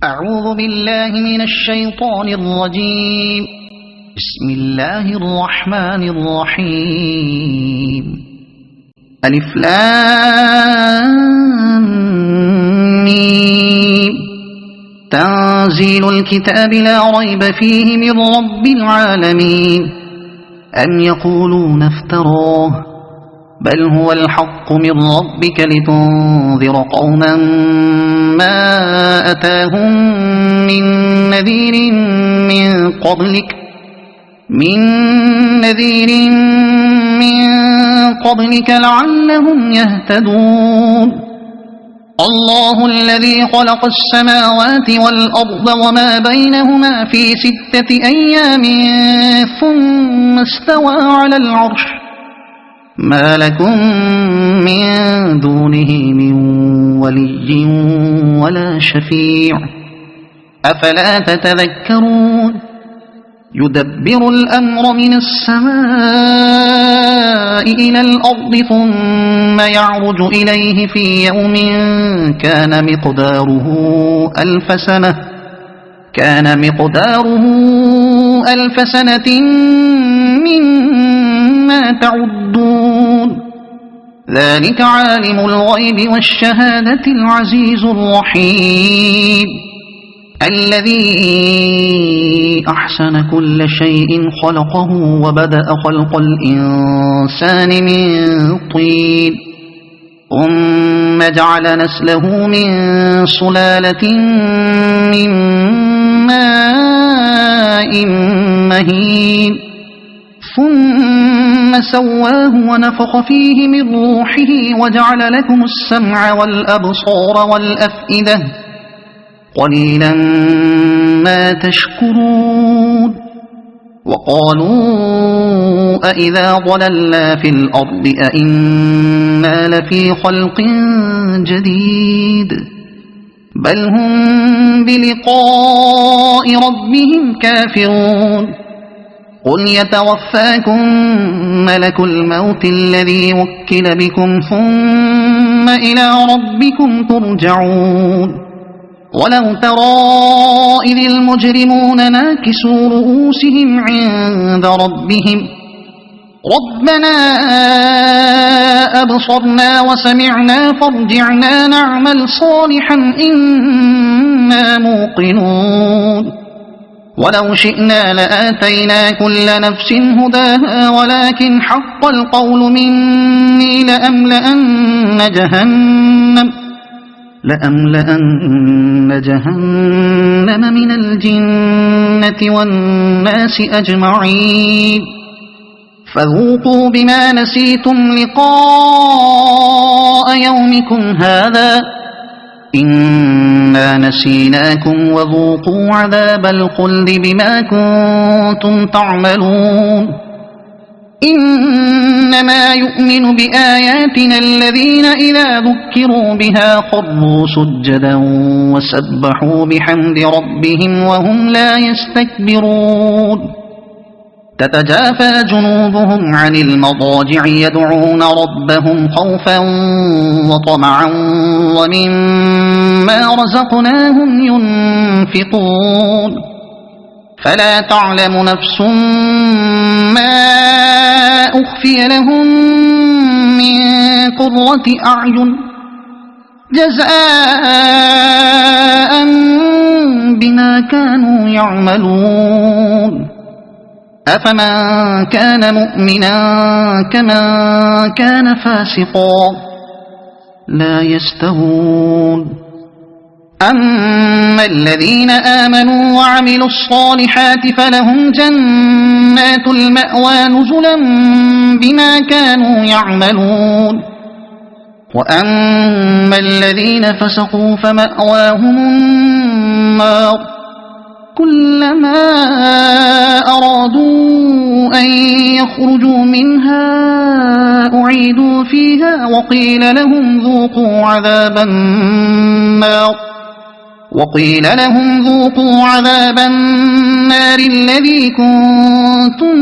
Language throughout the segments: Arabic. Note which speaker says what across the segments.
Speaker 1: أعوذ بالله من الشيطان الرجيم. بسم الله الرحمن الرحيم. ألف لام ميم. تنزيل الكتاب لا ريب فيه من رب العالمين. أم يقولون افتراه بل هو الحق من ربك لتنذر قوما ما أتاهم من نذير من قبلك لعلهم يهتدون. الله الذي خلق السماوات والأرض وما بينهما في 6 أيام ثم استوى على العرش ما لكم من دونه من ولي ولا شفيع أفلا تتذكرون. يدبر الأمر من السماء إلى الأرض ثم يعرج إليه في يوم كان مقداره ألف سنة مما تعدون. ذلك عالم الغيب والشهادة العزيز الرحيم الذي أحسن كل شيء خلقه وبدأ خلق الإنسان من طين ثم جعل نسله من سلالة من ماء مهين ثم سواه ونفخ فيه من روحه وجعل لكم السمع والأبصار والأفئدة قليلا ما تشكرون. وقالوا أإذا ضللنا في الأرض أإنا لفي خلق جديد بل هم بلقاء ربهم كافرون. قل يتوفاكم ملك الموت الذي وكل بكم ثم إلى ربكم ترجعون. ولو ترى إذ المجرمون ناكسوا رؤوسهم عند ربهم ربنا أبصرنا وسمعنا فارجعنا نعمل صالحا إنا موقنون. ولو شئنا لآتينا كل نفس هداها ولكن حق القول مني لأملأن جهنم من الجنة والناس أجمعين. فذوقوا بما نسيتم لقاء يومكم هذا إنا نسيناكم وذوقوا عذاب الخلد بما كنتم تعملون. إنما يؤمن بآياتنا الذين إذا ذكروا بها خروا سجدا وسبحوا بحمد ربهم وهم لا يستكبرون. تتجافى جنوبهم عن المضاجع يدعون ربهم خوفا وطمعا ومما رزقناهم ينفقون. فلا تعلم نفس ما أخفي لهم من قرة أعين جزاء بما كانوا يعملون. أفمن كان مؤمنا كمن كان فاسقا لا يستوون. أما الذين آمنوا وعملوا الصالحات فلهم جنات المأوى نزلا بما كانوا يعملون. وأما الذين فسقوا فمأواهم النار كلما أرادوا أن يخرجوا منها أعيدوا فيها وقيل لهم ذوقوا عذاب النار الذي كنتم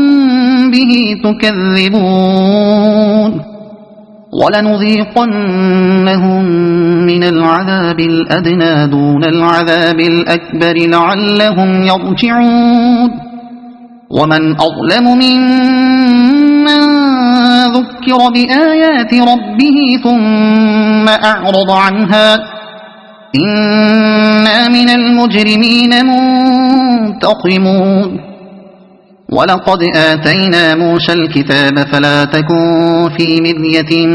Speaker 1: به تكذبون. ولنذيقنهم من العذاب الأدنى دون العذاب الأكبر لعلهم يرجعون ومن أظلم ممن ذكر بآيات ربه ثم أعرض عنها إنا من المجرمين منتقمون ولقد آتينا موسى الكتاب فلا تكن في مرية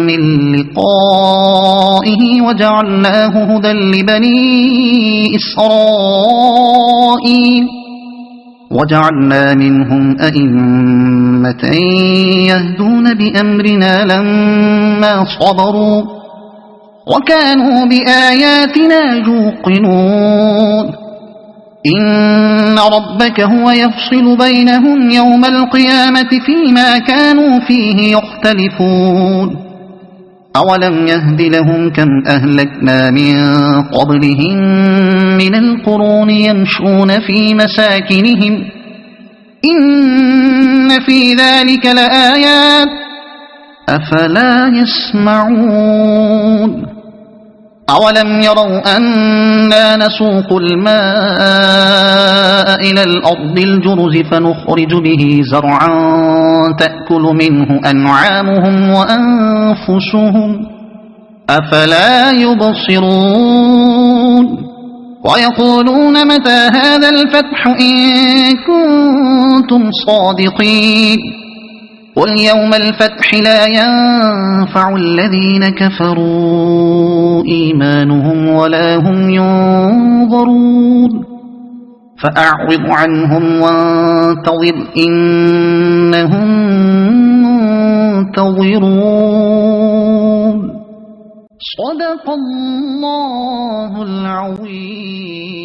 Speaker 1: من لقائه وجعلناه هدى لبني إسرائيل وجعلنا منهم أئمة يهدون بأمرنا لما صبروا وكانوا بآياتنا يوقنون إن ربك هو يفصل بينهم يوم القيامة فيما كانوا فيه يختلفون أولم يهد لهم كم أهلكنا من قبلهم من القرون يمشون في مساكنهم إن في ذلك لآيات أفلا يسمعون أولم يروا أنا نسوق الماء إلى الأرض الجرز فنخرج به زرعا تأكل منه أنعامهم وأنفسهم أفلا يبصرون ويقولون متى هذا الفتح إن كنتم صادقين قل يوم الفتح لا ينفع الذين كفروا إيمانهم ولا هم ينظرون فأعرض عنهم وانتظر إنهم منتظرون صدق الله العظيم.